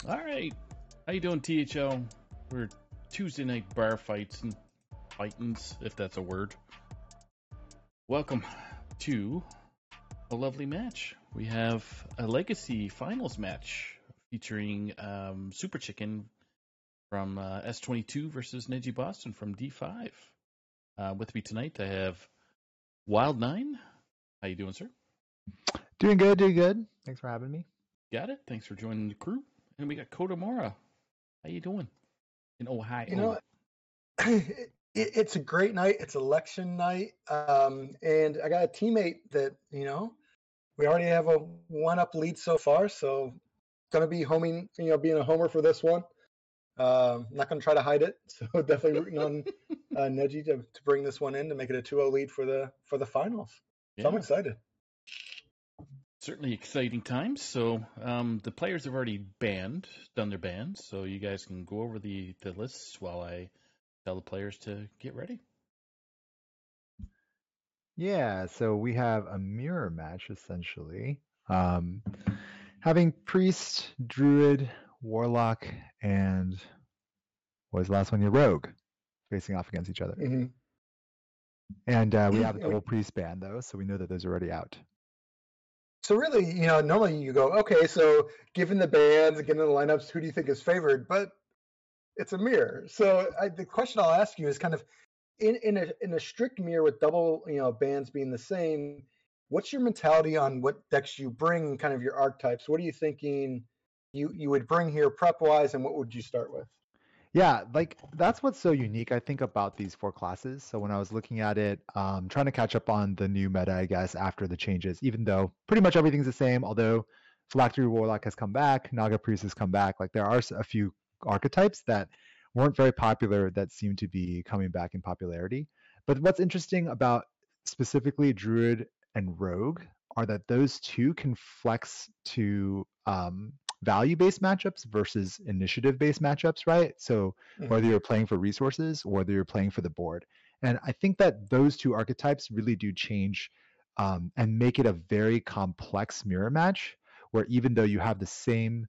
All right. How you doing, THL? We're Tuesday night bar fights and fightins, if that's a word. Welcome to a lovely match. We have a Legacy Finals match featuring Super Chicken from S22 versus Neji Boston from D5. With me tonight, I have Wild9. How you doing, sir? Doing good, doing good. Thanks for having me. Got it. Thanks for joining the crew. And we got Kotamora. How you doing in Ohio? You know, it's a great night. It's election night, and I got a teammate that we already have a one-up lead so far. So going to be homing, being a homer for this one. Not going to try to hide it. So definitely rooting on Neji to bring this one in to make it a 2-0 lead for the finals. Yeah. So I'm excited. Certainly exciting times. So the players have already done their bans, so you guys can go over the lists while I tell the players to get ready. Yeah, so we have a mirror match essentially. Having Priest, Druid, Warlock, and what was the last one? Your Rogue facing off against each other. Mm-hmm. And we have a double Priest ban though, so we know that those are already out. So really, normally you go, okay, so given the bands and given the lineups, who do you think is favored? But it's a mirror. So the question I'll ask you is kind of in a strict mirror with double, bands being the same, what's your mentality on what decks you bring, kind of your archetypes? What are you thinking you would bring here prep-wise, and what would you start with? Yeah, like that's what's so unique, I think, about these four classes. So when I was looking at it, trying to catch up on the new meta, I guess, after the changes, even though pretty much everything's the same, although Phylactery Warlock has come back, Naga Priest has come back, like there are a few archetypes that weren't very popular that seem to be coming back in popularity. But what's interesting about specifically Druid and Rogue are that those two can flex to value-based matchups versus initiative-based matchups, right? So whether you're playing for resources or whether you're playing for the board. And I think that those two archetypes really do change and make it a very complex mirror match, where even though you have the same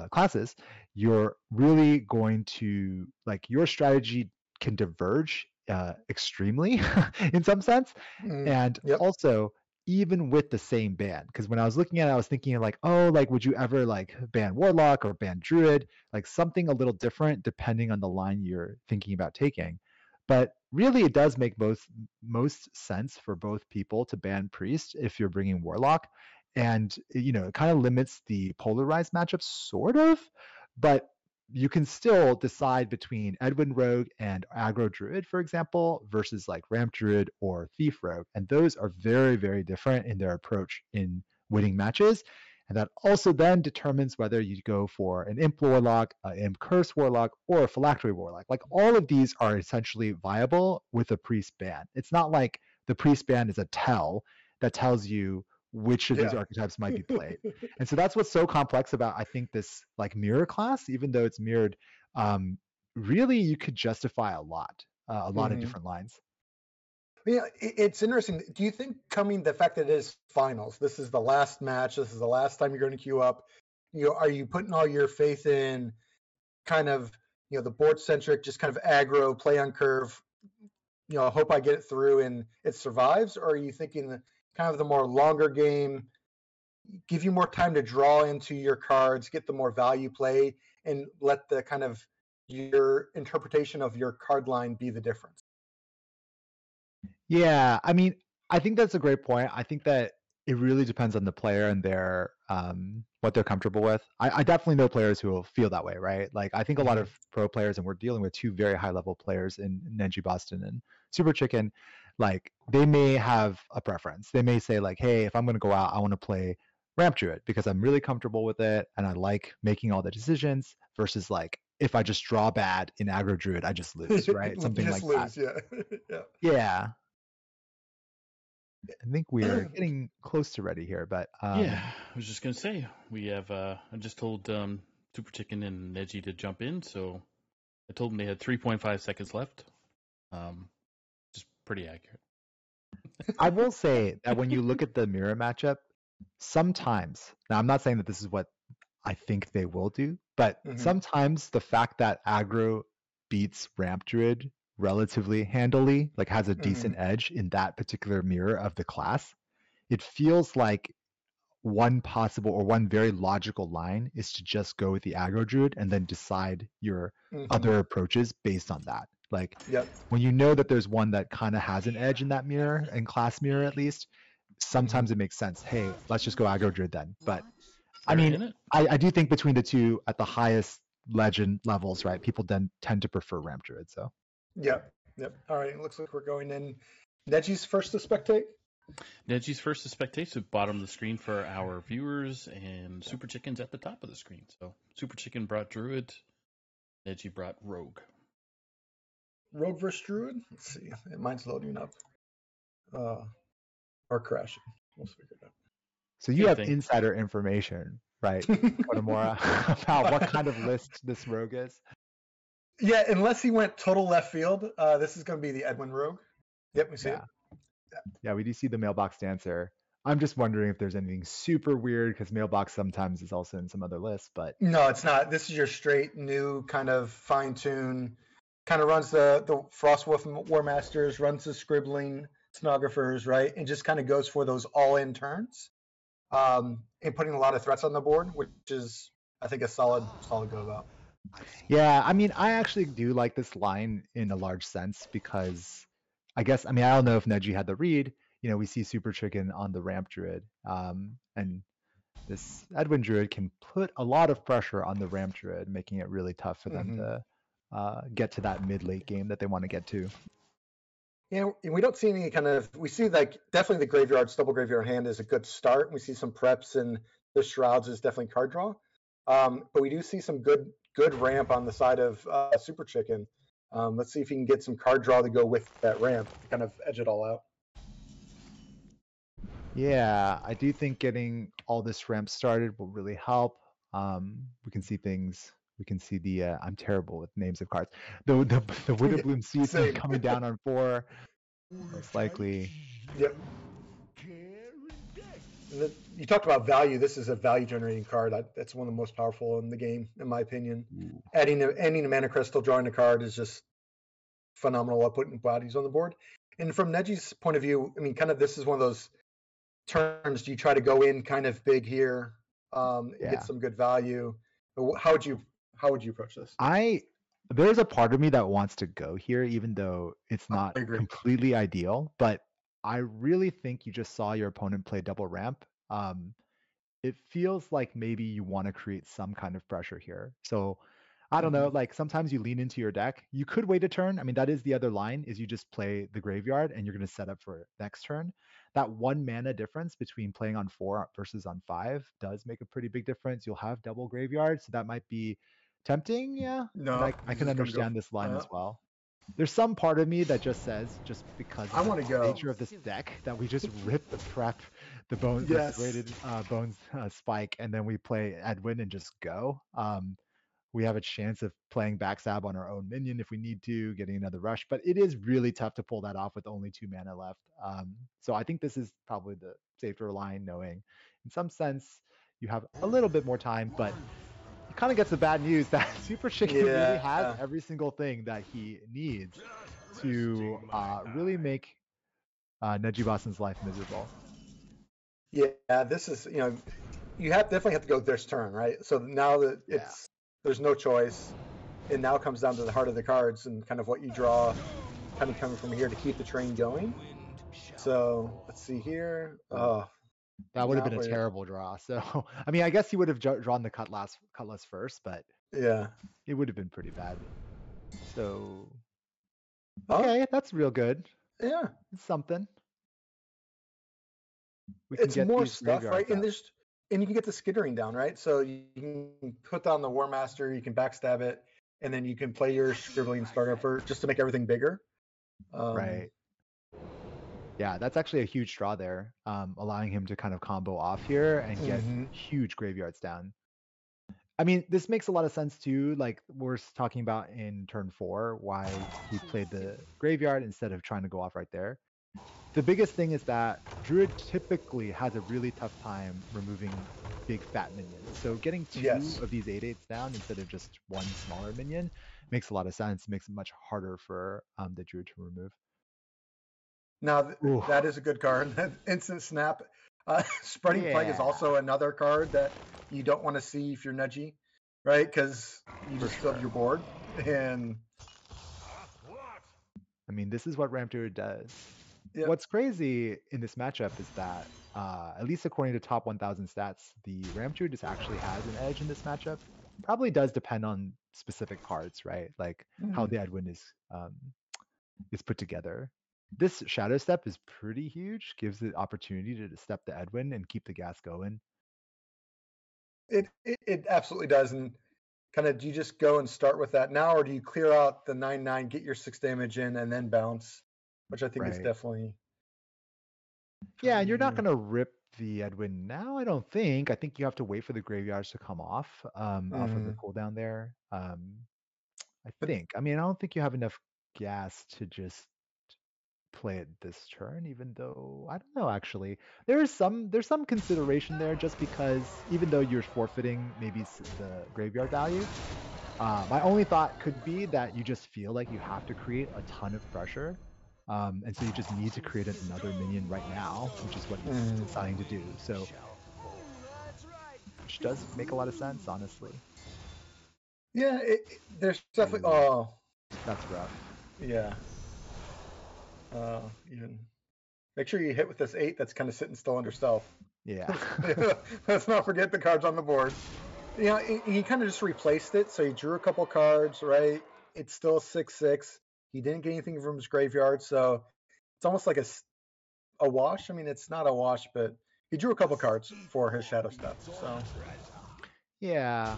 classes, you're really going to, like, your strategy can diverge extremely in some sense. And also, even with the same ban, because when I was looking at it, I was thinking like, oh, like, would you ever like ban Warlock or ban Druid, like something a little different depending on the line you're thinking about taking. But really, it does make most sense for both people to ban Priest if you're bringing Warlock, and it kind of limits the polarized matchups, sort of, but you can still decide between Edwin Rogue and Aggro Druid, for example, versus like Ramp Druid or Thief Rogue. And those are very, very different in their approach in winning matches. And that also then determines whether you go for an Imp Warlock, an Imp Curse Warlock, or a Phylactery Warlock. Like all of these are essentially viable with a Priest ban. It's not like the Priest ban is a tell that tells you which of these archetypes might be played. And so that's what's so complex about, I think, this like mirror class. Even though it's mirrored, really you could justify a lot of different lines. Yeah, it's interesting. Do you think the fact that it is finals, this is the last match, this is the last time you're going to queue up, are you putting all your faith in kind of, the board centric, just kind of aggro, play on curve, hope I get it through and it survives? Or are you thinking kind of the more longer game, give you more time to draw into your cards, get the more value play, and let the kind of your interpretation of your card line be the difference? Yeah, I mean, I think that's a great point. I think that it really depends on the player and their what they're comfortable with. I definitely know players who will feel that way, right? Like I think a lot of pro players, and we're dealing with two very high level players in Neji Boston and Super Chicken, like they may have a preference. They may say like, hey, if I'm going to go out, I want to play Ramp Druid because I'm really comfortable with it and I like making all the decisions, versus like if I just draw bad in Aggro Druid, I just lose, right? Something like that. Yeah. I think we are getting close to ready here, but yeah, I was just gonna say we have. I just told Super Chicken and Neji to jump in, so I told them they had 3.5 seconds left. Just pretty accurate. I will say that when you look at the mirror matchup, sometimes, now I'm not saying that this is what I think they will do. But Mhm. sometimes the fact that aggro beats Ramp Druid relatively handily, like has a decent edge in that particular mirror of the class, it feels like one possible or one very logical line is to just go with the aggro druid and then decide your other approaches based on that. Like Yep. when you know that there's one that kind of has an edge in that mirror, in class mirror at least, sometimes it makes sense. Hey, let's just go aggro druid then. But I They're mean, in it. I do think between the two at the highest legend levels, right, people then tend to prefer ramp druid. So Yep. Yep. All right. It looks like we're going in. Neji's first to spectate. Neji's first to spectate, so bottom of the screen for our viewers, and Super Chicken's at the top of the screen. So Super Chicken brought Druid, Neji brought Rogue. Rogue versus Druid. Let's see. Mine's loading up. Or crashing. We'll figure it out. So you Same have thing. insider information, right, Konomura, about what kind of list this rogue is? Yeah, unless he went total left field, this is going to be the Edwin Rogue. Yep, we see it. Yeah, we do see the mailbox dancer. I'm just wondering if there's anything super weird because mailbox sometimes is also in some other lists, but No, it's not. This is your straight new kind of fine tune. Kind of runs the Frostwolf War Masters, runs the Scribbling Stenographers, right, and just kind of goes for those all-in turns, and putting a lot of threats on the board, which is I think a solid go about. yeah, I mean, I actually do like this line in a large sense because I guess, I mean, I don't know if Neji had the read. You know, we see Super Chicken on the ramp druid, and this Edwin druid can put a lot of pressure on the ramp druid, making it really tough for them to get to that mid-late game that they want to get to. Yeah, and we don't see any kind of. We see like definitely the graveyard, double graveyard hand is a good start. We see some preps and the shrouds is definitely card draw, but we do see some good ramp on the side of Super Chicken. Let's see if he can get some card draw to go with that ramp to kind of edge it all out. Yeah, I do think getting all this ramp started will really help. We can see things. We can see the. I'm terrible with names of cards. The Widowbloom Season Same. coming down on 4, most likely. Yep. You talked about value. This is a value generating card. That's one of the most powerful in the game, in my opinion. Ooh. Adding a mana crystal, drawing a card is just phenomenal while putting bodies on the board. And from Neji's point of view, I mean, kind of this is one of those turns. Do you try to go in kind of big here, get some good value? How would you approach this? There's a part of me that wants to go here, even though it's not completely ideal. But I really think you just saw your opponent play double ramp. It feels like maybe you want to create some kind of pressure here. So I don't know, like sometimes you lean into your deck. You could wait a turn. I mean, that is the other line, is you just play the graveyard and you're going to set up for next turn. That 1 mana difference between playing on 4 versus on 5 does make a pretty big difference. You'll have double graveyard, so that might be tempting. Yeah, no, I can understand this line as well. There's some part of me that just says, just because I want to go. The nature of this deck, that we just rip the prep, the bones, Yes. the rated bones spike, and then we play Edwin and just go. We have a chance of playing backstab on our own minion if we need to, getting another rush, but it is really tough to pull that off with only 2 mana left. So I think this is probably the safer line, knowing in some sense you have a little bit more time, but it kind of gets the bad news that Super Chicken really has every single thing that he needs to really make Neji Boston's life miserable. Yeah, this is, you definitely have to go this turn, right? So now that there's no choice, it now comes down to the heart of the cards and kind of what you draw, kind of coming from here to keep the train going. So let's see here. That would have been a terrible draw. So I mean, I guess he would have drawn the Cutlass first, but yeah, it would have been pretty bad. So okay, that's real good. Yeah, it's something. It's more stuff, right? And you can get the skittering down, right? So you can put down the War Master, you can backstab it, and then you can play your Scribbling Stenographer just to make everything bigger. Right. Yeah, that's actually a huge draw there, allowing him to kind of combo off here and get huge graveyards down. I mean, this makes a lot of sense too. Like we're talking about in turn 4, why he played the graveyard instead of trying to go off right there. The biggest thing is that Druid typically has a really tough time removing big fat minions. So getting two Yes. of these 8/8s down instead of just one smaller minion makes a lot of sense. Makes it much harder for the druid to remove. Now Ooh. that is a good card. Instant snap. Spreading Plague is Yeah. also another card that you don't want to see if you're nudgy, right? Because you For just filled sure. your board, and I mean, this is what Ramp Druid does. yeah. What's crazy in this matchup is that, at least according to top 1000 stats, the Ramp Druid just actually has an edge in this matchup. Probably does depend on specific cards, right? Like how Mhm. the Edwin is put together. This Shadow Step is pretty huge. Gives the opportunity to step the Edwin and keep the gas going. It absolutely does. And kind of, do you just go and start with that now, or do you clear out the 9/9, get your 6 damage in, and then bounce? Which I think is Right. definitely. Yeah, and you're not gonna rip the Edwin now, I don't think. I think you have to wait for the graveyards to come off of the Mhm. cooldown there. I But think. I mean, I don't think you have enough gas to just play it this turn, even though I don't know actually. There's some consideration there just because even though you're forfeiting maybe the graveyard value, my only thought could be that you just feel like you have to create a ton of pressure. And so you just need to create another minion right now, which is what he's deciding to do. So, which does make a lot of sense, honestly. yeah, there's definitely. Ooh, Oh, that's rough. yeah. Even make sure you hit with this 8 that's kind of sitting still under stealth. Yeah. Let's not forget the cards on the board. You know, he kind of just replaced it. So he drew a couple cards, right? It's still 6/6. He didn't get anything from his graveyard, so it's almost like a wash. I mean, it's not a wash, but he drew a couple cards for his Shadow Step. So Yeah.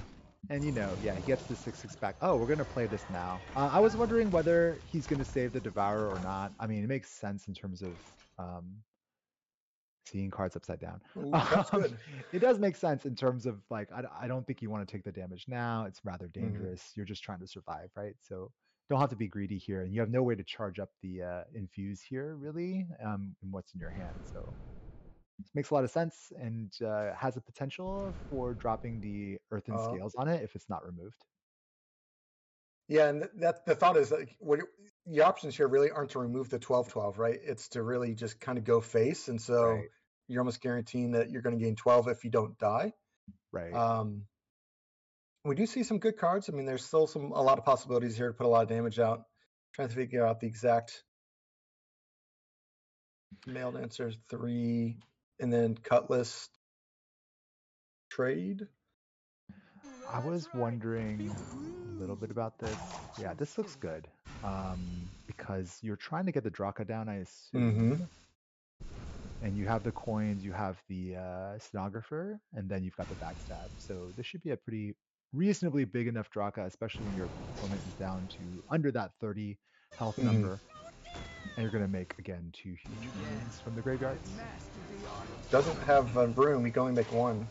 And yeah, he gets the 6/6 back. Oh, we're gonna play this now. I was wondering whether he's gonna save the Devourer or not. I mean, it makes sense in terms of seeing cards upside down. ooh, that's good. It does make sense in terms of like, I don't think you want to take the damage now. It's rather Mhm. dangerous. You're just trying to survive, right? So don't have to be greedy here, and you have no way to charge up the infuse here really, in what's in your hand. So this makes a lot of sense and has a potential for dropping the earthen scales on it if it's not removed. Yeah, and that the thought is like the options here really aren't to remove the 12/12, right? It's to really just kind of go face, and so Right. you're almost guaranteeing that you're going to gain 12 if you don't die. Right. We do see some good cards. I mean, there's still a lot of possibilities here to put a lot of damage out. Trying to figure out the exact Male Dancer 3, and then Cutlass trade. I was wondering a little bit about this. Yeah, this looks good. Because you're trying to get the Draka down, I assume. And you have the coins, you have the stenographer, and then you've got the backstab. So this should be a pretty reasonably big enough Draka, especially when your opponent is down to under that 30 health number. And you're going to make, again, 2 huge minions from the graveyards. Doesn't have a room, he can only make 1.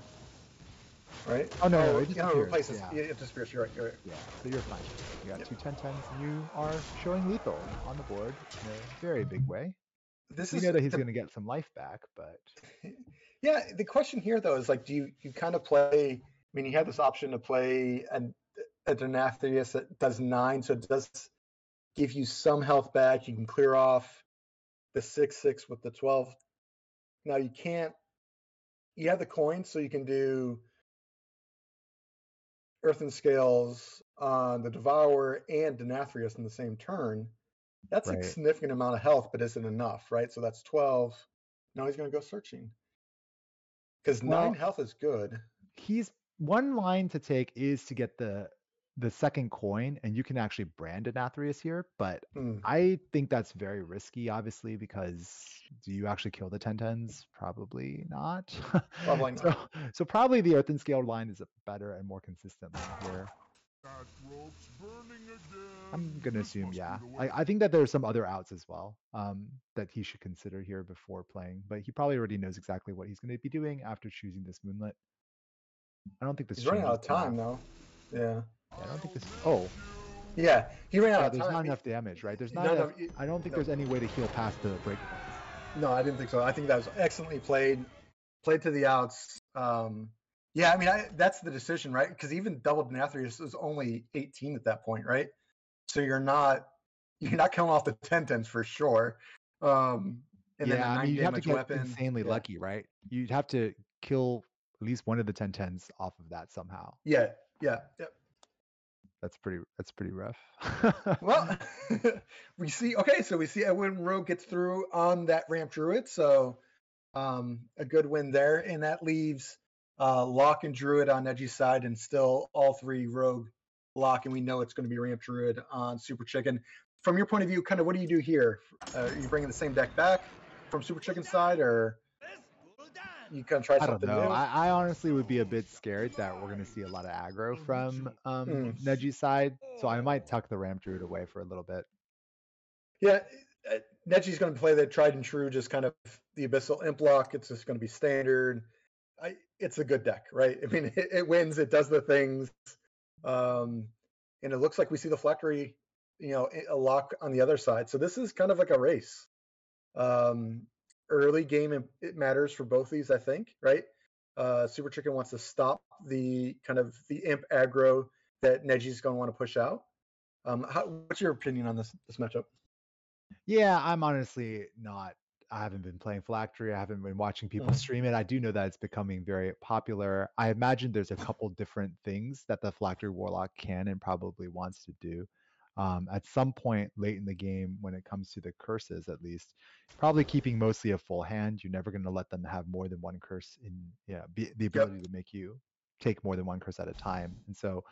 Right? Oh, no, it disappears. Replaces. Yeah. It disappears. You're right. You're right. Yeah, so you're fine. You got 2 10/10s, and you are showing lethal on the board in a very big way. We know that he's going to get some life back, but yeah, the question here though is like, do you kind of play? I mean, you have this option to play a Denathrius that does 9, so it does give you some health back. You can clear off the 6/6 with the 12. Now you can't. You have the coins, so you can do Earthen Scales on the Devourer and Denathrius in the same turn. That's a significant amount of health, but isn't enough, right? So that's 12. Now he's going to go searching. Because 9 health is good. He's one line to take is to get the second coin, and you can actually brand Denathrius here, but I think that's very risky, obviously, because do you actually kill the 10/10s? Probably not. Probably not. So probably the Earthen Scale line is a better and more consistent line here. I'm gonna assume, yeah. I think that there's some other outs as well that he should consider here before playing, but he probably already knows exactly what he's going to be doing after choosing this Moonlit. I don't think this. He's running out of time though. Yeah. I don't think this. Oh. Yeah, he ran out of time. There's not enough damage, right? There's not enough. I don't think there's any way to heal past the breakpoint. No, I didn't think so. I think that was excellently played. Played to the outs. Yeah, I mean, that's the decision, right? Because even Double Denathrius is only 18 at that point, right? So you're not coming off the 10/10s for sure. And then Yeah, a I mean, 9 you'd have to damage get weapon. insanely Yeah. lucky, right? You'd have to kill at least one of the 10/10s off of that somehow. Yeah. Yeah. That's pretty rough. Well, we see Edwin Rogue gets through on that Ramp Druid, so a good win there, and that leaves Locke and Druid on Edgy's side, and still all three Rogue, Locke, and we know it's going to be Ramp Druid on Super Chicken. From your point of view, kind of what do you do here? Are you bringing the same deck back from Super Chicken side, or you kind of try I don't something know. new? I honestly would be a bit scared that we're going to see a lot of aggro from Neji's side, so I might tuck the Ramp Druid away for a little bit. Yeah, Neji's going to play the tried and true, just kind of the Abyssal Imp Lock. It's just going to be standard. It's a good deck, right? I mean, it wins, it does the things, and it looks like we see the Phylactery, a lock on the other side. So this is kind of like a race. Early game, it matters for both these, I think, right? Super Chicken wants to stop the imp aggro that Neji's going to want to push out. What's your opinion on this matchup? Yeah, I'm honestly not. I haven't been playing Phylactery. I haven't been watching people stream it. I do know that it's becoming very popular. I imagine there's a couple different things that the Phylactery Warlock can and probably wants to do. At some point late in the game, when it comes to the curses, at least, probably keeping mostly a full hand. You're never going to let them have more than one curse the ability to make you take more than one curse at a time. And so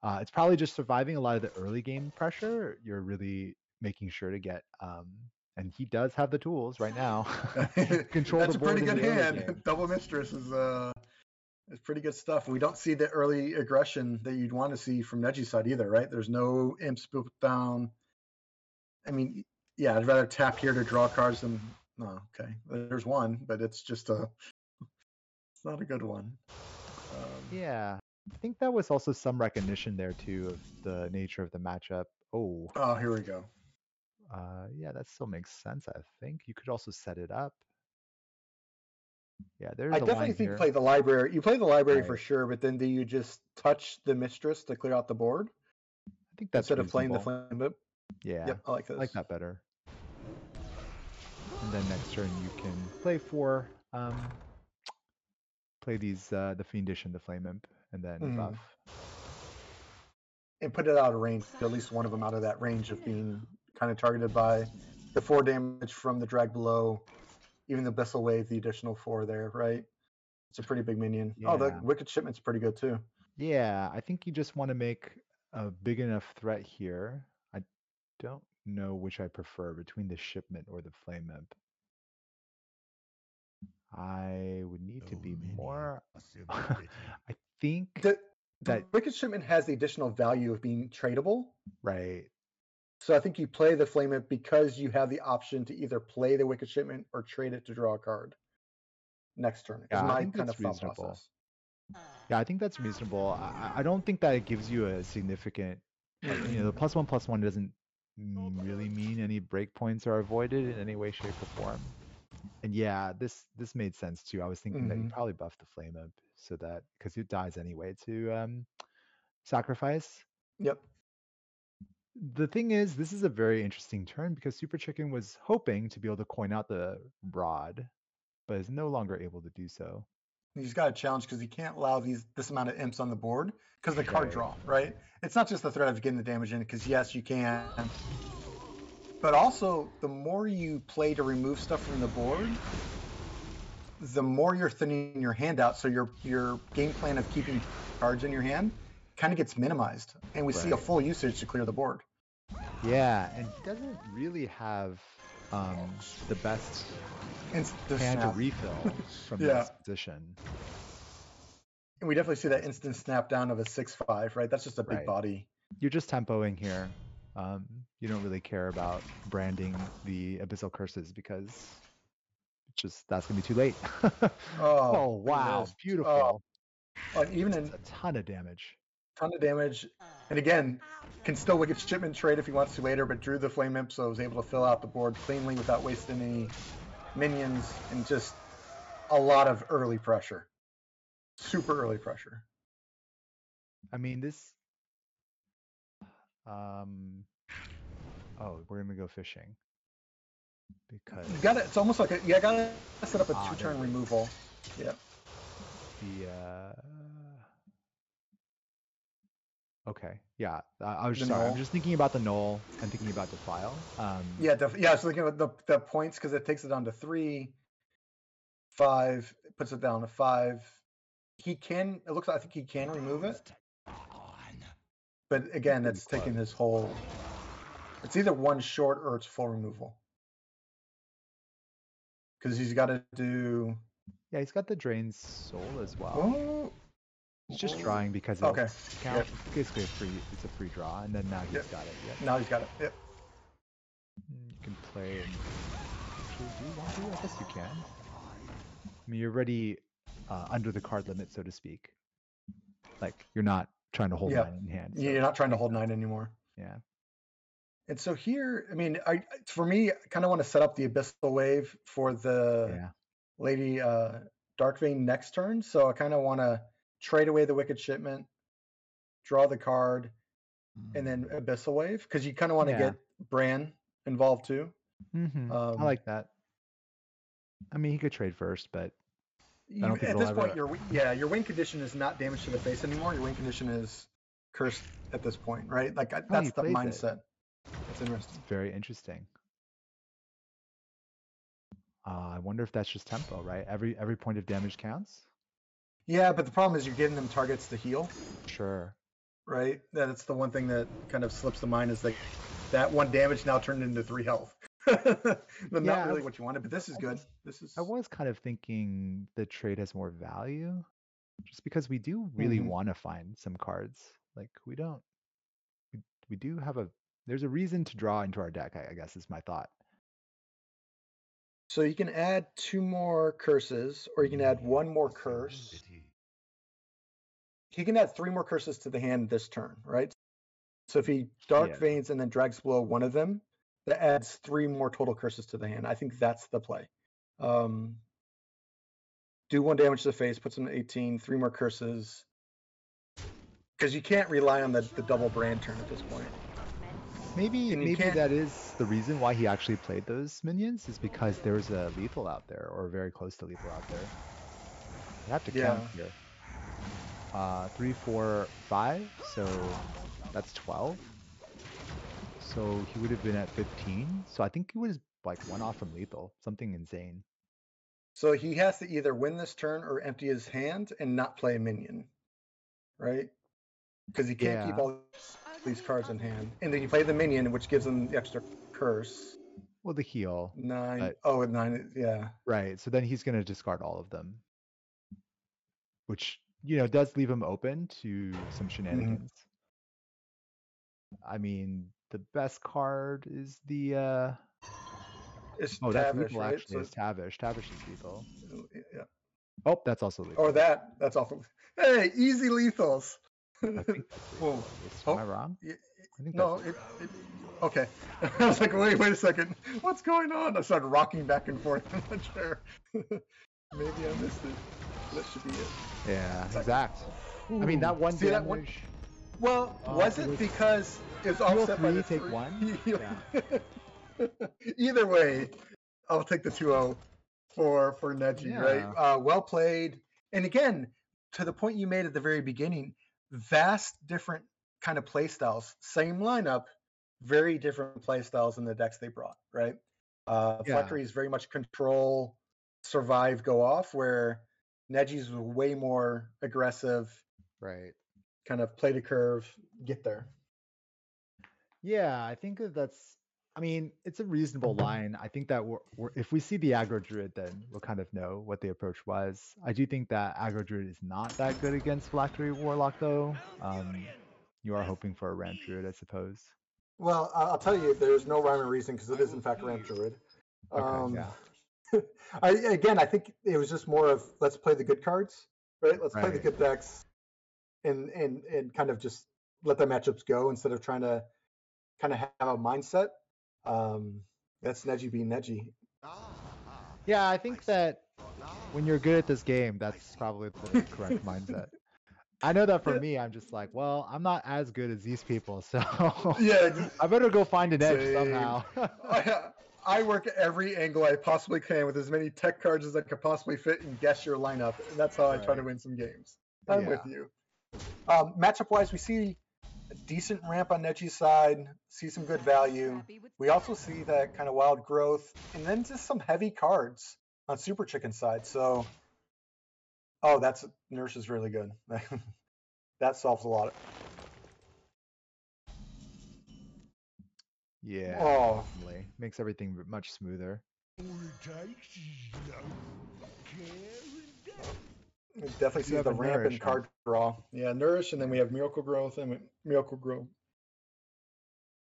it's probably just surviving a lot of the early game pressure. You're really making sure to get and he does have the tools right now. Control That's the board. A pretty good hand. Game. Double Mistress is pretty good stuff. We don't see the early aggression that you'd want to see from Neji's side either, right? There's no imps built down. I mean, yeah, I'd rather tap here to draw cards than okay. There's one, but it's just it's not a good one. Yeah. I think that was also some recognition there too of the nature of the matchup. Oh, here we go. Yeah, that still makes sense. I think you could also set it up. Yeah, there's. I definitely think you play the library. You play the library for sure, but then do you just touch the Mistress to clear out the board? I think that's instead of playing the Flame Whip. Yeah, yep, I like this. I like that better. And then next turn you can play play these the Fiendish and the Flame Imp, and then buff. And put it out of range. At least one of them out of that range of being kind of targeted by the 4 damage from the Drag Below, even the Abyssal Wave, the additional 4 there, right? It's a pretty big minion. Yeah. Oh, the Wicked Shipment's pretty good too. Yeah, I think you just want to make a big enough threat here. I don't know which I prefer between the Shipment or the Flame Imp. I would need to be more. I think the Wicked Shipment has the additional value of being tradable. Right. So I think you play the Flame Imp because you have the option to either play the Wicked Shipment or trade it to draw a card next turn. Yeah, my kind of thought process. Yeah, I think that's reasonable. I don't think that it gives you a significant, the +1/+1 doesn't really mean any breakpoints are avoided in any way, shape, or form. And yeah, this made sense too. I was thinking that you probably buff the Flame Imp so that because it dies anyway to sacrifice. Yep. The thing is, this is a very interesting turn because Super Chicken was hoping to be able to coin out the Rod, but is no longer able to do so. He's got a challenge because he can't allow this amount of imps on the board because of the card draw, right? It's not just the threat of getting the damage in, because yes, you can. But also, the more you play to remove stuff from the board, the more you're thinning your hand out. So your game plan of keeping cards in your hand kind of gets minimized. And we see a full usage to clear the board. Yeah, and he doesn't really have the best hand to refill from this position. And we definitely see that instant snap down of a 6/5, right? That's just a big body. You're just tempoing here. You don't really care about branding the Abyssal Curses because that's gonna be too late. Oh wow, beautiful. Even in a ton of damage. And again, can still Wicked Shipment trade if he wants to later, but drew the Flame Imp, so was able to fill out the board cleanly without wasting any minions, and just a lot of early pressure. super early pressure. I mean, this. Oh, we're gonna go fishing because You got to. It's almost like you got to set up a there two-turn it is. removal. Yeah. the. Okay, yeah. I was The sorry. I'm null. just thinking about the null and thinking about defile. Yeah, yeah. So looking at the points because it takes it down to 3, 5, it puts it down to 5. He can. It looks like I think he can remove it, but again, pretty that's taking close. his whole. It's either one short or it's full removal because he's got to do. Yeah, he's got the drain soul as well. Oh, He's just drawing because of okay. count. Yep. Basically, it's a free draw, and then now he's Yep. got it. Yep. Now he's got it. Yep. You can play and actually, do you want to? I guess you can. I mean, you're already under the card limit, so to speak. Like you're not trying to hold Yeah. 9 in hand. So You're not trying to hold 9 anymore. yeah. And so here, I mean, for me, I kind of want to set up the Abyssal Wave for the Yeah. Lady Darkvein next turn. So I kind of want to trade away the Wicked Shipment, draw the card, and then Abyssal Wave because you kind of want to Yeah. get Bran involved too. I like that. I mean, he could trade first, but I don't think at it'll this ever. point, your win condition is not damage to the face anymore. Your win condition is cursed at this point, right? Like that's he the plays it. mindset. That's interesting. Very interesting. I wonder if that's just tempo, right? Every point of damage counts. Yeah, but the problem is you're giving them targets to heal. Sure. Right? That's the one thing that kind of slips the mind is like that 1 damage now turned into 3 health. Not really what you wanted, but this is good. I was kind of thinking the trade has more value, just because we do really want to find some cards. Like we don't. We do have there's a reason to draw into our deck, I guess is my thought. So you can add 2 more curses, or you can add 1 more curse. He can add 3 more curses to the hand this turn, right? So if he Dark Veins and then Drags Below one of them, that adds 3 more total curses to the hand. I think that's the play. Do 1 damage to the face, puts him at 18, 3 more curses. Because you can't rely on the double Bran turn at this point. Maybe that is the reason why he actually played those minions, is because there's a lethal out there, or very close to lethal out there. You have to count here. 3, 4, 5, so that's 12. So he would have been at 15. So I think he was like 1 off from lethal, something insane. So he has to either win this turn or empty his hand and not play a minion, right? Because he can't keep all these cards in hand. And then you play the minion, which gives him the extra curse. Well, the heal. 9. At 9, yeah. Right. So then he's going to discard all of them, which, does leave him open to some shenanigans. I mean, the best card is the. It's Tavish, that's lethal, right? actually. It's Tavish. Tavish is lethal. Yeah. Oh, that's also lethal. Or that's awful. Hey, easy lethals. I think Whoa. Am I wrong? I think okay. I was like, wait a second. What's going on? I started rocking back and forth in the chair. Maybe I missed it. That should be it. Yeah, exact. Ooh. I mean, that 1 damage. That one? Well, was it because it was offset by the 3? Take 1? Yeah. Either way, I'll take the 2-0 for Neji, right? Well played. And again, to the point you made at the very beginning, vast different kind of play styles. Same lineup, very different play styles in the decks they brought, right? Fleckery is very much control, survive, go off, where Neji's way more aggressive. Right. Kind of play the curve, get there. Yeah, I think it's a reasonable line. I think that if we see the aggro druid, then we'll kind of know what the approach was. I do think that aggro druid is not that good against Phylactery Warlock, though. You are hoping for a ramp druid, I suppose. Well, I'll tell you, there's no rhyme or reason because it is in fact a ramp druid. Okay, yeah. I think it was just more of let's play the good cards, right? Let's play the good decks, and kind of just let the matchups go instead of trying to kind of have a mindset. That's Neji being Neji. Yeah, I think that when you're good at this game, that's probably the correct mindset. I know that for me, I'm just like, well, I'm not as good as these people, so Yeah, I better go find an edge same. somehow. I work every angle I possibly can with as many tech cards as I could possibly fit and guess your lineup, and that's how I try to Right. win some games. I'm Yeah. with you. Matchup wise, we see a decent ramp on Neji's side, see some good value. We also see that kind of wild growth, and then just some heavy cards on Super Chicken's side. So, that's Nurse is really good. That solves a lot. Yeah, Oh, definitely. Makes everything much smoother. it definitely You sees have the a ramp Nourish, and huh? card draw. Yeah, Nourish, and then we have Miracle Growth and Miracle Growth.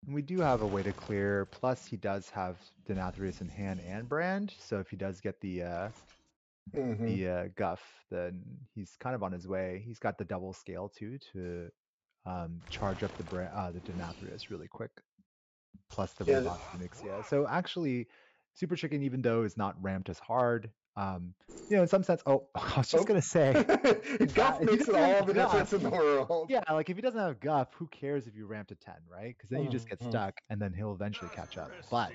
And we do have a way to clear. Plus, he does have Denathrius in hand and Brand. So if he does get the Guff, then he's kind of on his way. He's got the double scale too to charge up the Denathrius really quick. Plus the Yeah. Reebok Phoenix, yeah. So actually, Super Chicken, even though is not ramped as hard, in some sense. Oh, I was just gonna say, Guff if he makes it doesn't have all the Guff, difference in the world. yeah, like if he doesn't have Guff, who cares if you ramp to 10, right? Because then you just get Mhm. stuck, and then he'll eventually catch up. But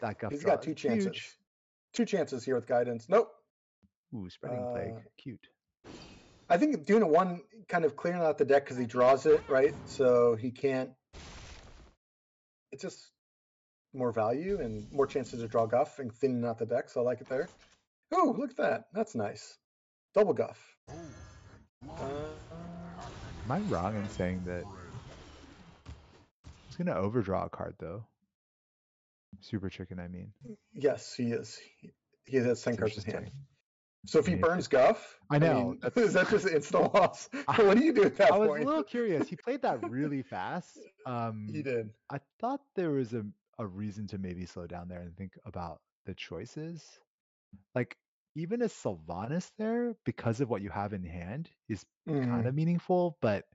that Guff He's draw got two is chances. huge. Two chances here with guidance. Nope. Ooh, Spreading Plague, cute. I think doing a one kind of clearing out the deck because he draws it, right? So he can't. It's just more value and more chances to draw Guff and thinning out the deck. So I like it there. Oh, look at that. That's nice. Double Guff. Am I wrong in saying that he's gonna overdraw a card though? Super Chicken, I mean. Yes, he is. He has 10 It's cards in hand. interesting. So if he burns Guff, I know. is that just instant loss? What do you do at that I was point? a little curious. He played that really fast. He did. I thought there was a reason to maybe slow down there and think about the choices. Like even a Sylvanas there, because of what you have in hand, is kind of meaningful. But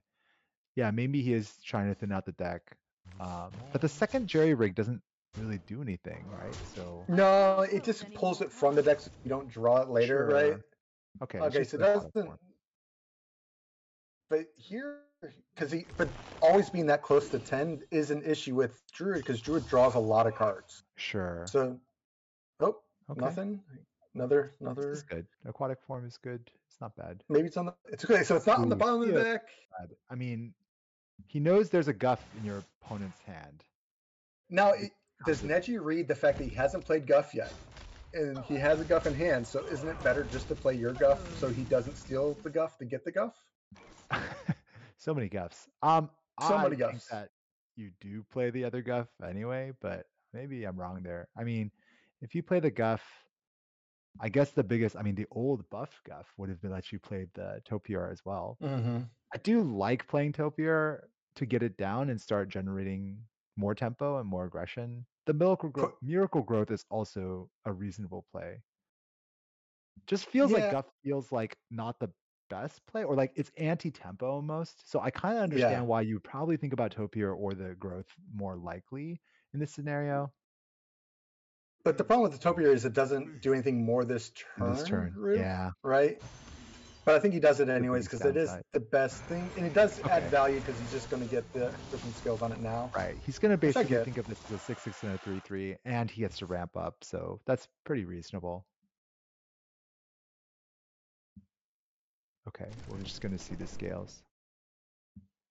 yeah, maybe he is trying to thin out the deck. But the second Jerry rig doesn't really do anything, right? So No, it just pulls it from the deck so you don't draw it later, right? Okay. Okay, so it doesn't. But here, but always being that close to 10 is an issue with Druid because Druid draws a lot of cards. Sure. So, nothing. Another. This is good. Aquatic form is good. It's not bad. Maybe it's on the. It's okay. So it's not on the bottom of the deck. I mean, he knows there's a Guff in your opponent's hand. Now, does Neji read the fact that he hasn't played Guff yet? And he has a Guff in hand, so isn't it better just to play your Guff so he doesn't steal the Guff to get the Guff? So many Guffs. So I many think Guffs. that you do play the other Guff anyway, but maybe I'm wrong there. I mean, if you play the Guff, I guess the old buff Guff would have been that you played the Topiary as well. I do like playing Topiary to get it down and start generating more tempo and more aggression. The Miracle Growth is also a reasonable play. Just feels like Guff feels like not the best play, or like it's anti-tempo almost. So I kind of understand why you would probably think about Topiary or the Growth more likely in this scenario. But the problem with the Topiary is it doesn't do anything more this turn. Yeah. Right? But I think he does it anyways because it is the best thing. And it does add value because he's just going to get the different skills on it now. Right. He's going to basically think of this as a 6/6 and a 3/3, and he gets to ramp up. So that's pretty reasonable. Okay. We're just going to see the scales.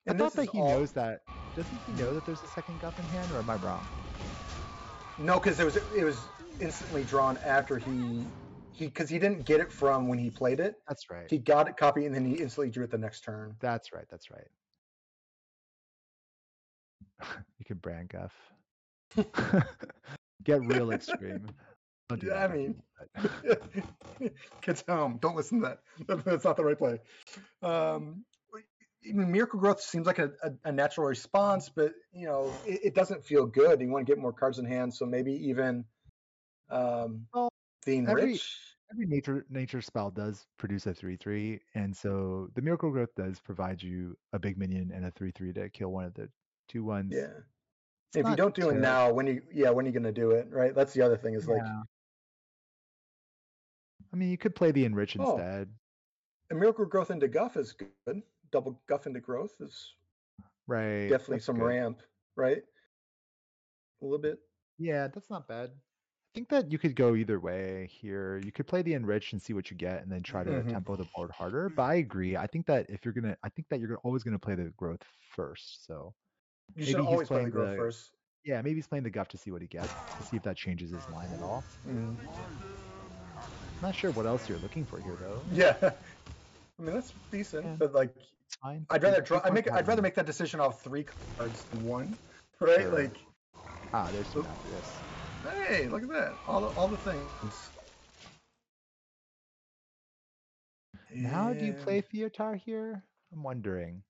I thought that he knows that. Doesn't he know that there's a second Guff in hand, or am I wrong? No, because it was instantly drawn after because he didn't get it from when he played it. That's right. He got it copied and then he instantly drew it the next turn. That's right. You can brand Guff. Get real extreme. Don't do that. I mean, kids home. Don't listen to that. That's not the right play. Miracle Growth seems like a natural response, but it doesn't feel good. You want to get more cards in hand, so maybe even the Enrich. Every nature spell does produce a 3/3, and so the Miracle Growth does provide you a big minion and a 3/3 to kill one of the 2/1s. Yeah. If you don't do it now, when are you going to do it, right? That's the other thing is like I mean, you could play the Enrich Oh. instead. A Miracle Growth into Guff is good. Double Guff into Growth is Right. definitely that's some good. ramp, right? A little bit. Yeah, that's not bad. I think that you could go either way here. You could play the Enrich and see what you get and then try to Mhm. tempo the board harder. But I agree. I think that you're always gonna play the growth first. So You should maybe he's always play the playing Growth first. yeah, maybe he's playing the Guff to see what he gets, to see if that changes his line at all. Mhm. I'm not sure what else you're looking for here though. Yeah. I mean, that's decent, Yeah. but like, It's fine. I'd rather Two draw. points I'd rather ahead. make that decision off 3 cards than 1, right? Sure. Like, There's some after this. hey, look at that! All the things. Now, do you And play Theotar here? I'm wondering.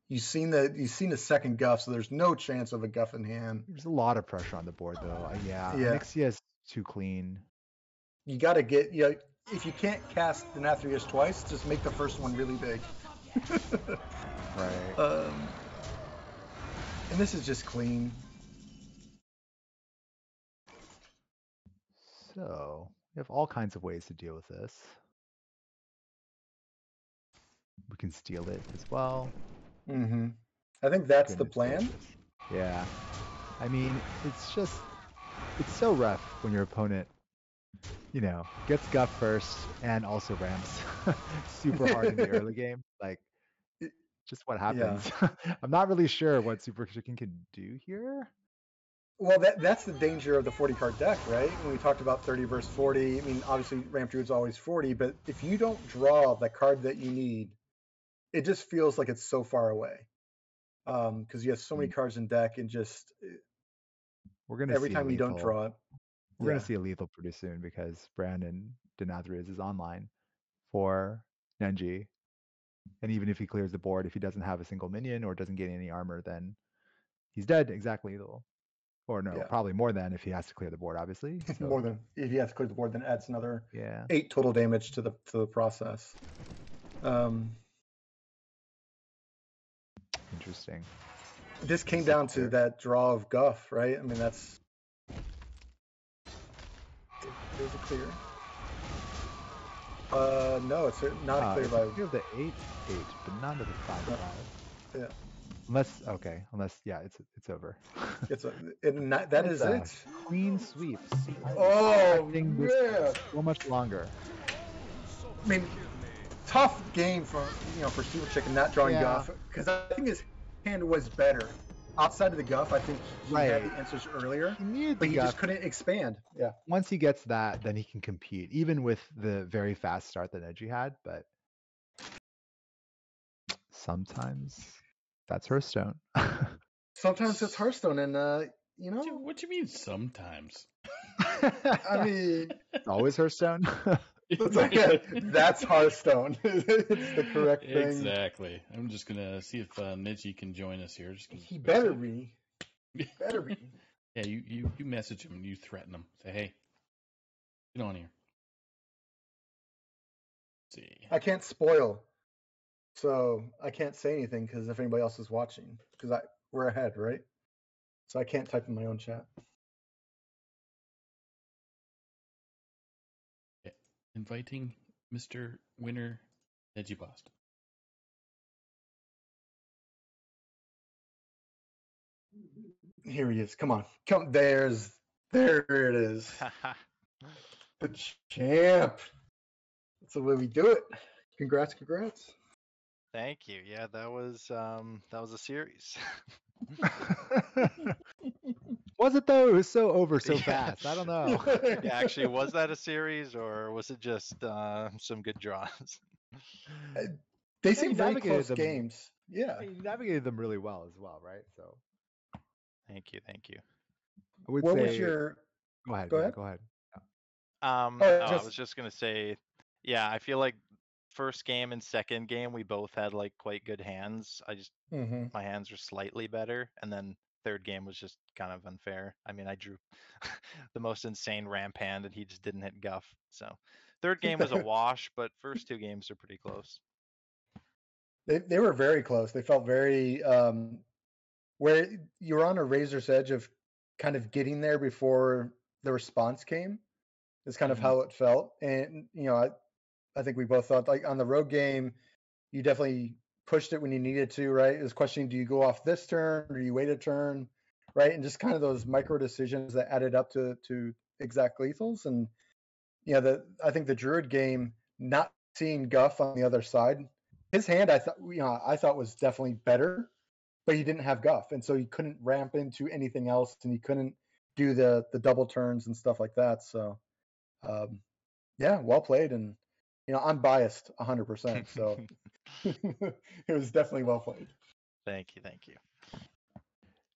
you've seen the second Guff, so there's no chance of a Guff in hand. There's a lot of pressure on the board though. Yeah. Onyxia is too clean. You got to get if you can't cast Denathrius twice, just make the first one really big. Right. And this is just clean. So we have all kinds of ways to deal with this. We can steal it as well. Mm-hmm. I think that's the Goodness plan. gracious. Yeah. I mean, it's so rough when your opponent, gets Guff first and also ramps super hard in the early game. Like, just what happens. Yeah. I'm not really sure what Super Chicken can do here. Well, that's the danger of the 40 card deck, right? When we talked about 30 versus 40, I mean, obviously Ramp Druid's always 40, but if you don't draw the card that you need, it just feels like it's so far away. Because you have so many cards in deck, and just We're gonna every see time you don't lethal. draw it. We're gonna see a lethal pretty soon because Brandon Denathrius is online for Nenji. And even if he clears the board, if he doesn't have a single minion or doesn't get any armor, then he's dead exactly lethal. Or no, probably more than if he has to clear the board, obviously. So, more than if he has to clear the board, then adds another 8 total damage to the process. Interesting. This came down to that draw of Guff, right? I mean, there's a clear. No, it's not clear by. You have the 8/8, but not of the 5/5. Yeah. Unless it's over. That is it. Clean sweeps. Oh man, so much longer. I mean, tough game for Super Chicken not drawing Guff, because I think his hand was better. Outside of the Guff, I think he had the answers earlier, but he just couldn't expand. Yeah. Once he gets that, then he can compete, even with the very fast start that Neji had. But sometimes that's Hearthstone. Sometimes it's Hearthstone, and What do you mean sometimes? I mean, it's always Hearthstone. That's Hearthstone. It's the correct thing. Exactly. I'm just gonna see if Neji can join us here. He better be. Better be. Yeah, you message him and you threaten him. Say, hey, get on here. Let's see. I can't spoil, so I can't say anything because if anybody else is watching, because we're ahead, right? So I can't type in my own chat. Inviting Mr. Winner Neji Boston. Here he is. Come on. There it is. The champ. That's the way we do it. Congrats. Thank you. Yeah, that was a series. Was it though? It was so over so fast. I don't know. Yeah, actually, was that a series or was it just some good draws? They seem very close games. Yeah, you navigated them really well as well, right? So, thank you. I would what say. Was your? Go ahead. Go ahead. I was just gonna say, yeah, I feel like first game and second game we both had like quite good hands. My hands were slightly better, and then third game was just kind of unfair. I mean, I drew the most insane ramp hand, and he just didn't hit Guff. So third game was a wash, but first 2 games are pretty close. They were very close. They felt very where you were on a razor's edge of kind of getting there before the response came. is kind of how it felt. And I think we both thought, like, on the road game, you definitely pushed it when you needed to, right? It was questioning, do you go off this turn or do you wait a turn, right? And just kind of those micro decisions that added up to exact lethals. And I think the Druid game, not seeing Guff on the other side, his hand I thought was definitely better, but he didn't have Guff, and so he couldn't ramp into anything else, and he couldn't do the double turns and stuff like that. So yeah, well played. And I'm biased 100%, so it was definitely well played. Thank you.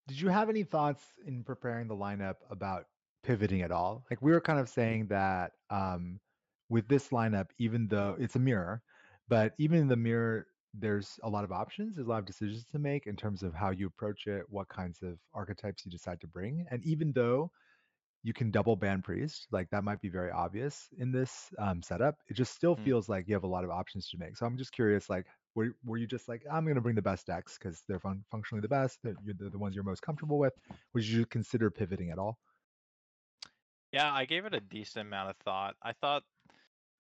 Did you have any thoughts in preparing the lineup about pivoting at all? Like, we were kind of saying that with this lineup, even though it's a mirror, but even in the mirror, there's a lot of options. There's a lot of decisions to make in terms of how you approach it, what kinds of archetypes you decide to bring. And even though you can double ban priest, like that might be very obvious in this setup, it just still feels like you have a lot of options to make. So I'm just curious, like, were you just like, I'm going to bring the best decks because they're functionally the best, they're the ones you're most comfortable with? Would you consider pivoting at all? Yeah, I gave it a decent amount of thought. I thought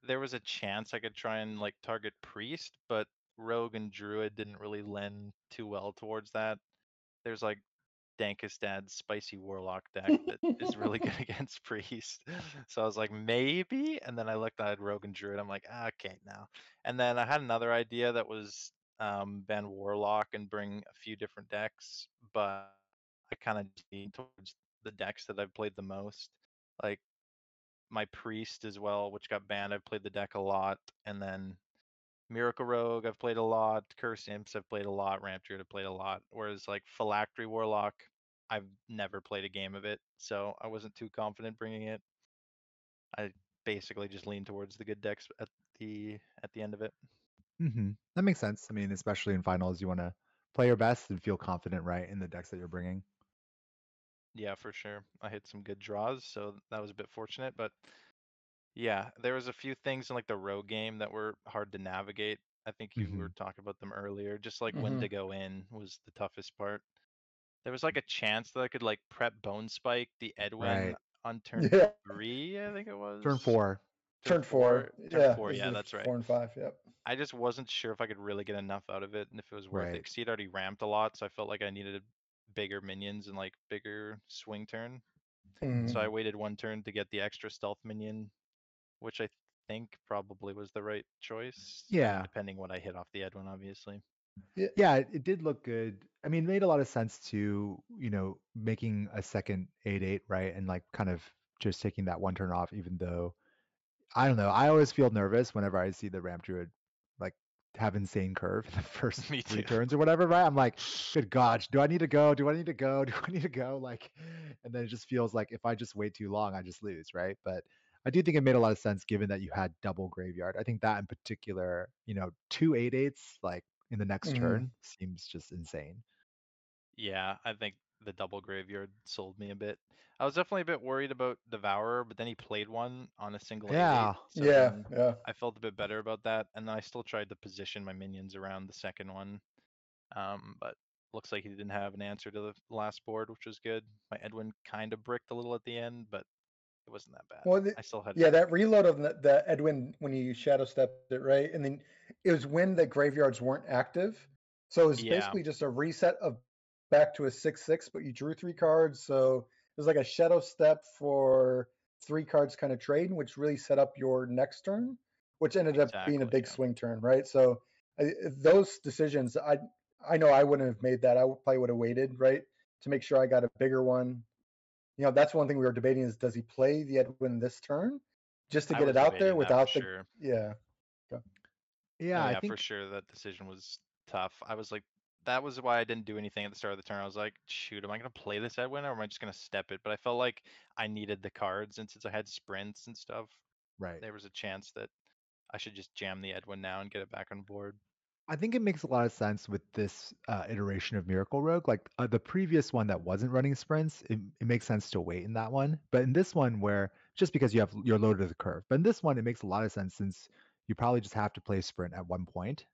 there was a chance I could try and like target priest, but rogue and druid didn't really lend too well towards that. There's like Dankestad's spicy warlock deck that is really good against priest. So I was like, maybe. And then I looked at rogue and druid. I'm like, okay, now. And then I had another idea that was ban warlock and bring a few different decks, but I kind of lean towards the decks that I've played the most. Like my priest as well, which got banned. I've played the deck a lot, and then Miracle Rogue I've played a lot. Curse Imps I've played a lot. Ramp Druid I've played a lot. Whereas like Phylactery Warlock, I've never played a game of it, so I wasn't too confident bringing it. I basically just leaned towards the good decks at the end of it. That makes sense. I mean, especially in finals, you want to play your best and feel confident, right, in the decks that you're bringing. Yeah, for sure. I hit some good draws, so that was a bit fortunate. But yeah, there was a few things in like the rogue game that were hard to navigate. I think you were talking about them earlier. Just like when to go in was the toughest part. There was like a chance that I could like prep Bone Spike the Edwin Right. on turn 3, I think it was. Turn 4. Turn 4. Turn 4, yeah, that's right. 4 and 5, yep. I just wasn't sure if I could really get enough out of it and if it was worth it. Because he'd already ramped a lot, so I felt like I needed bigger minions and like bigger swing turn. So I waited one turn to get the extra stealth minion, which I think probably was the right choice. Yeah. Depending what I hit off the Edwin, obviously. Yeah, it did look good. I mean, it made a lot of sense to, making a second 8/8, right? And like kind of just taking that one turn off, even though, I don't know, I always feel nervous whenever I see the Ramp Druid like have insane curve in the first 3 turns or whatever, right? I'm like, good gosh, do I need to go? Do I need to go? Do I need to go? Like, and then it just feels like if I just wait too long, I just lose, right? But I do think it made a lot of sense given that you had double graveyard. I think that in particular, 2 8/8s like in the next turn seems just insane. Yeah, I think the double graveyard sold me a bit. I was definitely a bit worried about Devourer, but then he played one on a single 8/8. So yeah. I felt a bit better about that, and then I still tried to position my minions around the second one. But looks like he didn't have an answer to the last board, which was good. My Edwin kind of bricked a little at the end, but it wasn't that bad. Well, I still had that reload of the Edwin when you shadow stepped it, right? And then it was when the graveyards weren't active. So it was basically just a reset of back to a 6/6, but you drew 3 cards. So it was like a shadow step for 3 cards kind of trade, which really set up your next turn, which ended up being a big swing turn, right? So those decisions, I know I wouldn't have made that. I probably would have waited, right, to make sure I got a bigger one. That's one thing we were debating is, does he play the Edwin this turn just to get it out there without the Yeah, I think for sure that decision was tough. I was like, that was why I didn't do anything at the start of the turn. I was like, shoot, am I going to play this Edwin or am I just going to step it? But I felt like I needed the cards, and since I had sprints and stuff, right, there was a chance that I should just jam the Edwin now and get it back on board. I think it makes a lot of sense with this iteration of Miracle Rogue. Like the previous one that wasn't running sprints, it makes sense to wait in that one. But in this one, where just because you're loaded to the curve, but in this one, it makes a lot of sense since you probably just have to play sprint at one point.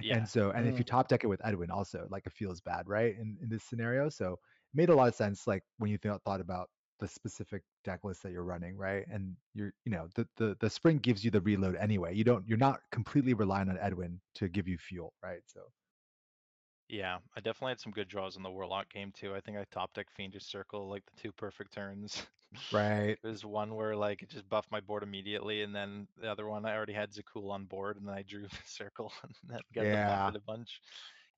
And so, and if you top deck it with Edwin, also like it feels bad, right? In this scenario, so it made a lot of sense. Like when you thought about the specific deck list that you're running, right? And the spring gives you the reload anyway. You're not completely relying on Edwin to give you fuel, right? So Yeah, I definitely had some good draws in the Warlock game too. I think I top deck Fiendish Circle like the 2 perfect turns. right. There's one where like it just buffed my board immediately, and then the other one I already had Zakul on board, and then I drew the circle and then got the Yeah. buffed a bunch,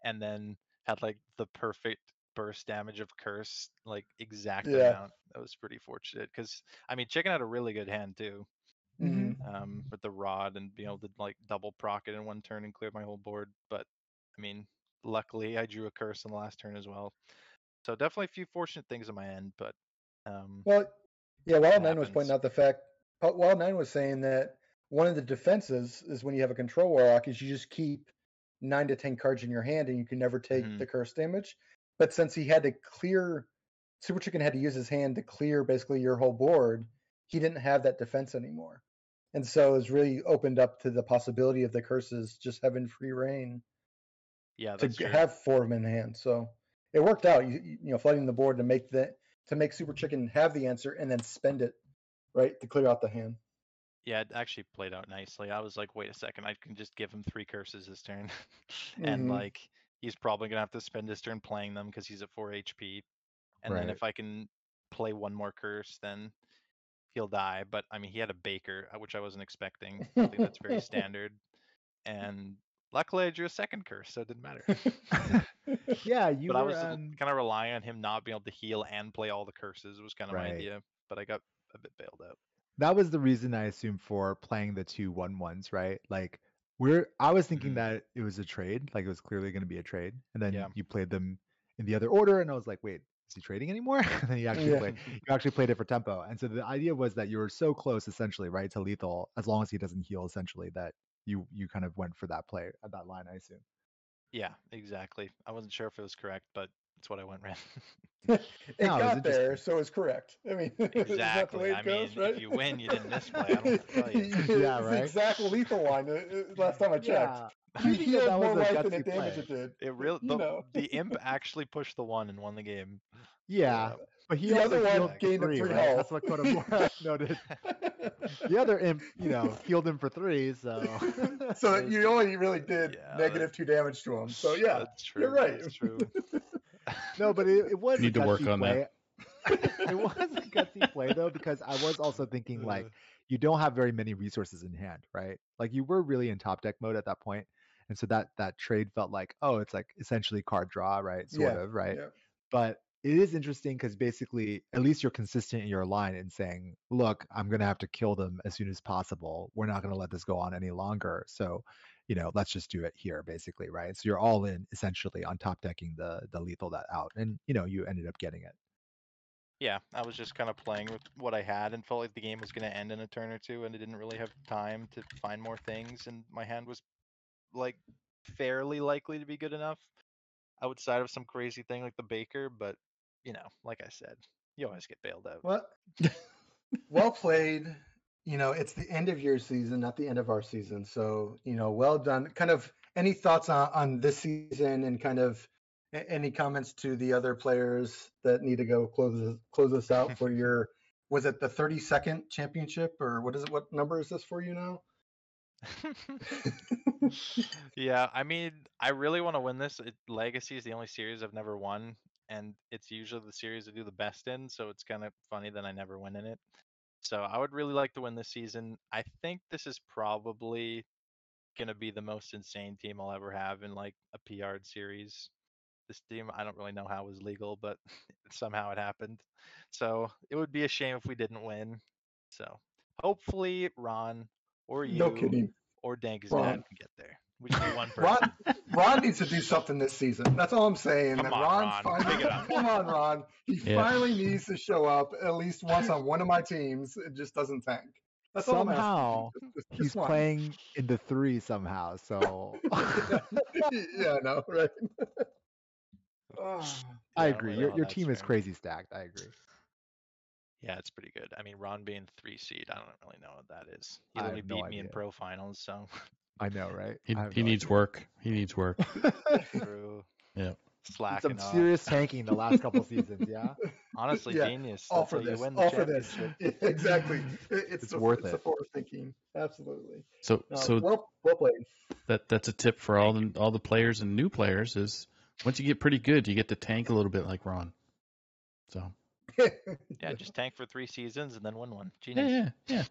and then had like the perfect burst damage of Curse, like exact amount. That was pretty fortunate because I mean Chicken had a really good hand too. With the rod and being able to like double proc it in one turn and clear my whole board. But I mean, luckily I drew a curse on the last turn as well. So definitely a few fortunate things on my end, but Wild9 was happens. pointing out the fact. Wild9 was saying that one of the defenses is when you have a control warlock is you just keep 9 to 10 cards in your hand and you can never take the curse damage. But since he had to clear, Super Chicken had to use his hand to clear basically your whole board, he didn't have that defense anymore. And so it's really opened up to the possibility of the curses just having free reign. Yeah, to have 4 of them in hand. So it worked out. Flooding the board to make Super Chicken have the answer and then spend it, right, to clear out the hand. Yeah, it actually played out nicely. I was like, wait a second, I can just give him 3 curses this turn, and like he's probably gonna have to spend his turn playing them because he's at 4 HP, and then if I can play one more curse, then he'll die. But I mean, he had a Baker, which I wasn't expecting. I think that's very standard. And luckily, I drew a second curse, so it didn't matter. Yeah, but I was kind of relying on him not being able to heal and play all the curses. It was kind of my idea, but I got a bit bailed out. That was the reason I assumed for playing the 2 1/1s, right? Like I was thinking that it was a trade, like it was clearly going to be a trade, and then you played them in the other order, and I was like, wait, is he trading anymore? And then you actually played it for tempo, and so the idea was that you were so close, essentially, right, to lethal, as long as he doesn't heal, essentially, that you kind of went for that play at that line, I assume. Yeah, exactly. I wasn't sure if it was correct, but that's what I went with. It got there, so it's correct. I mean, exactly. That's the way it goes, right? If you win, you didn't misplay. I don't have to tell you. Yeah, right. It's the exact lethal line. Last time I checked, he healed more life than it damage it did. It really, the imp actually pushed the 1 and won the game. Yeah, but he the also other one gained 3, him 3 right? health. That's what Kodamura noted. The other imp, healed him for 3, so. So you only really did -2 damage to him. So yeah, that's true. You're right. That's true. No, but it was need to work on play. It was a gutsy play though, because I was also thinking like you don't have very many resources in hand, right? Like you were really in top deck mode at that point, and so that trade felt like, oh, it's like essentially card draw, right? Sort of, right? Yeah. But it is interesting because basically, at least you're consistent in your line in saying, look, I'm going to have to kill them as soon as possible. We're not going to let this go on any longer. So, let's just do it here, basically, right? So you're all in essentially on top decking the lethal that out. And, you ended up getting it. Yeah, I was just kind of playing with what I had and felt like the game was going to end in a turn or two, and I didn't really have time to find more things, and my hand was like fairly likely to be good enough outside of some crazy thing like the Baker, but like I said, you always get bailed out. Well played. It's the end of your season, not the end of our season. So, well done. Kind of any thoughts on this season and kind of any comments to the other players that need to go close us out for your, was it the 32nd championship or what is it? What number is this for you now? Yeah, I mean, I really want to win this. Legacy is the only series I've never won, and it's usually the series I do the best in, so it's kind of funny that I never win in it. So I would really like to win this season. I think this is probably going to be the most insane team I'll ever have in like a PR series. This team, I don't really know how it was legal, but somehow it happened. So it would be a shame if we didn't win. So hopefully Ron or you No kidding. or Dank's dad can get there. We should be one person. Ron needs to do something this season. That's all I'm saying. Come on, Ron. Come on, Ron. He finally needs to show up at least once on one of my teams. It just doesn't tank. That's somehow he's playing in the 3 somehow. So yeah, I know, right? I agree. Your team is crazy stacked. I agree. Yeah, it's pretty good. I mean, Ron being 3 seed, I don't really know what that is. He only beat me in pro finals, so. I know, right? He needs work. He needs work. True. Yeah. slacking some serious tanking the last couple seasons. Yeah. Honestly, genius. All That's for how you this. win the All for this. championship. Exactly. It's worth it's it. the forward thinking. Absolutely. So well played. That's a tip for all the players and new players is once you get pretty good, you get to tank a little bit like Ron. So yeah, just tank for 3 seasons and then win one. Genius. Yeah.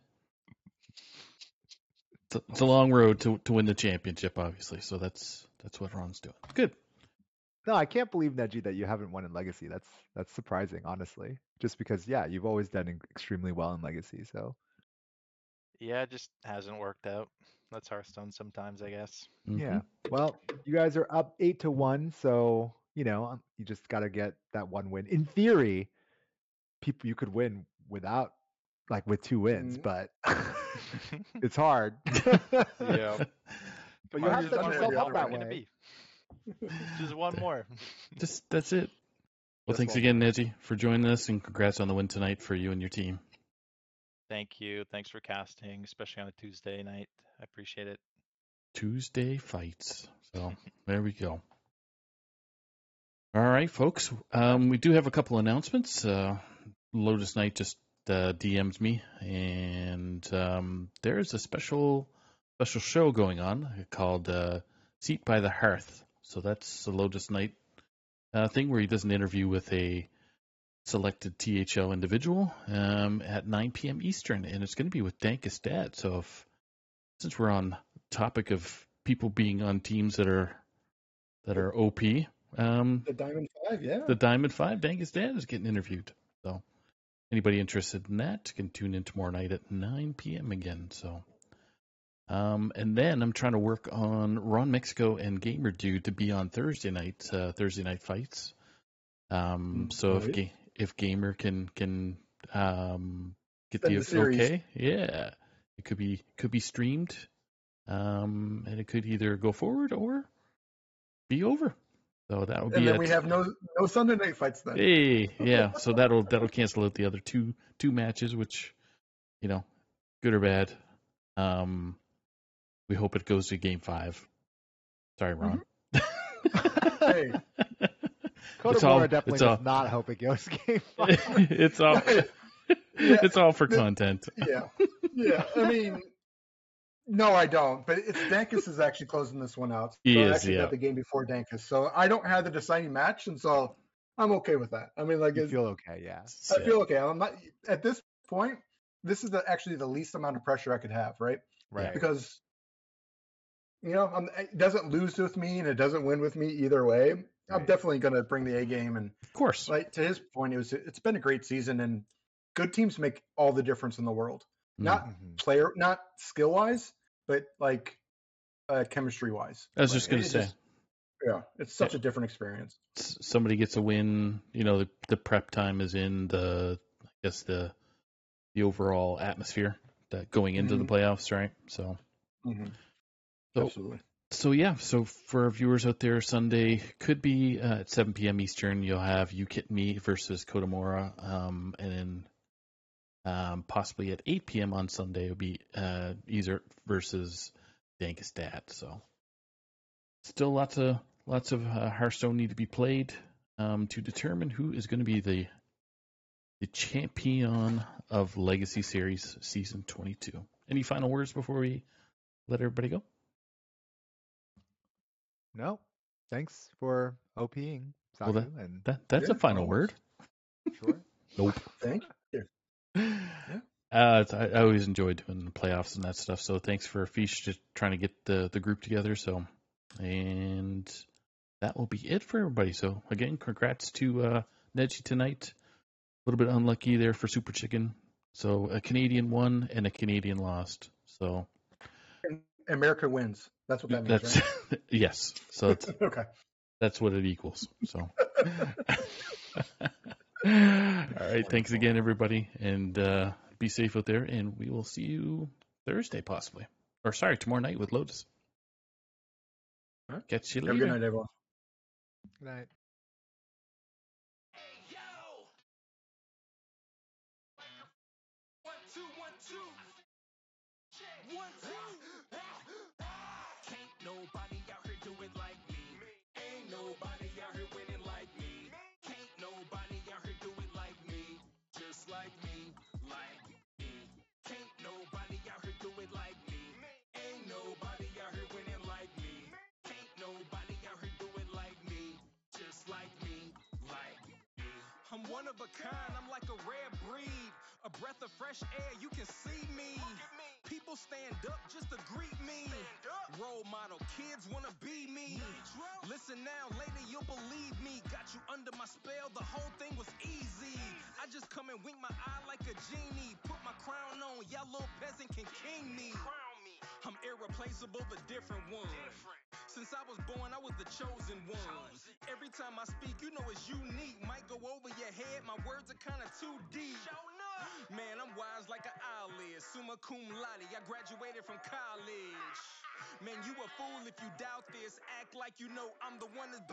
It's a long road to win the championship, obviously. So that's what Ron's doing. Good. No, I can't believe, Neji, that you haven't won in Legacy. That's surprising, honestly. Just because, yeah, you've always done extremely well in Legacy. So Yeah, it just hasn't worked out. That's Hearthstone sometimes, I guess. Mm-hmm. yeah. Well, you guys are up 8-1, so you just got to get that one win. In theory, you could win without with 2 wins, but it's hard. Yeah. But you have to set yourself up that way. Just one more. That's it. Well, thanks again, Neji, for joining us, and congrats on the win tonight for you and your team. Thank you. Thanks for casting, especially on a Tuesday night. I appreciate it. Tuesday fights. So there we go. All right, folks. We do have a couple announcements. Lotus Knight just DM'd me, and there's a special show going on called Seat by the Hearth. So that's the Lotus Knight thing where he does an interview with a selected THL individual at 9 p.m. Eastern, and it's going to be with Dankus Dad. So since we're on topic of people being on teams that are OP, the Diamond 5, yeah. The Diamond 5, Dankus Dad is getting interviewed. So anybody interested in that can tune in tomorrow night at 9 p.m. again. So, and then I'm trying to work on Ron Mexico and Gamer Dude to be on Thursday night fights. So if Gamer can get the okay, yeah, it could be streamed, and it could either go forward or be over. So that would be. And then we have no Sunday night fights then. Hey, yeah. So that'll cancel out the other two matches, which, good or bad. We hope it goes to Game 5. Sorry, Ron. Hey. Kodamura definitely does not hope it goes Game 5. It's all. It's all for content. Yeah. I mean, no, I don't. But Dankus is actually closing this one out. So he I actually got the game before Dankus, so I don't have the deciding match, and so I'm okay with that. I mean, you feel okay, yeah. I feel okay. I'm not at this point. This is actually the least amount of pressure I could have, right? Right. Because it doesn't lose with me, and it doesn't win with me either way. Right. I'm definitely going to bring the A game, and of course, like to his point, it's been a great season, and good teams make all the difference in the world. Not not skill wise, but like chemistry wise. I was just going to say, it's such a different experience. Somebody gets a win, the prep time is in the overall atmosphere that going into the playoffs, right? So, Absolutely. So yeah, so for our viewers out there, Sunday could be at 7 p.m. Eastern. You'll have UKIT Me versus Kodamura, and then possibly at 8 p.m. on Sunday it'll be Ezert versus Dankus Dad. So still lots of Hearthstone need to be played to determine who is going to be the champion of Legacy Series Season 22. Any final words before we let everybody go? No. Thanks for OPing, Saku. Well, that's a final word. Sure. Nope. Thank you. I always enjoy doing the playoffs and that stuff. So thanks for Fish just trying to get the group together. So, and that will be it for everybody. So again, congrats to Neji tonight. A little bit unlucky there for Super Chicken. So a Canadian won and a Canadian lost. So America wins. That's what that means, right? Yes. So it's, okay. That's what it equals. So. All right. Thanks again, everybody. And be safe out there. And we will see you Thursday, possibly. Or sorry, tomorrow night with Lotus. Right. Catch you later. Have a good night, everyone. Good night. Can't nobody out here do it like me. Ain't nobody out here winning. like me, like me. Can't nobody out here do it like me. Ain't nobody out here winning like me. Can't nobody out here do it like me. Just like me, like me. I'm one of a kind, I'm like a rare breed. A breath of fresh air, you can see me. People stand up just to greet me. Role model, kids wanna be me. Listen now, later you'll believe me. Got you under my spell, the whole thing was easy. I just come and wink my eye like a genie. Put my crown on, y'all little peasant can king me. I'm irreplaceable, the different one. Since I was born, I was the chosen one. Every time I speak, you know it's unique. Might go over your head, my words are kinda too deep. Man, I'm wise like an eyelid. Summa cum laude, I graduated from college. Man, you a fool if you doubt this. Act like you know I'm the one that's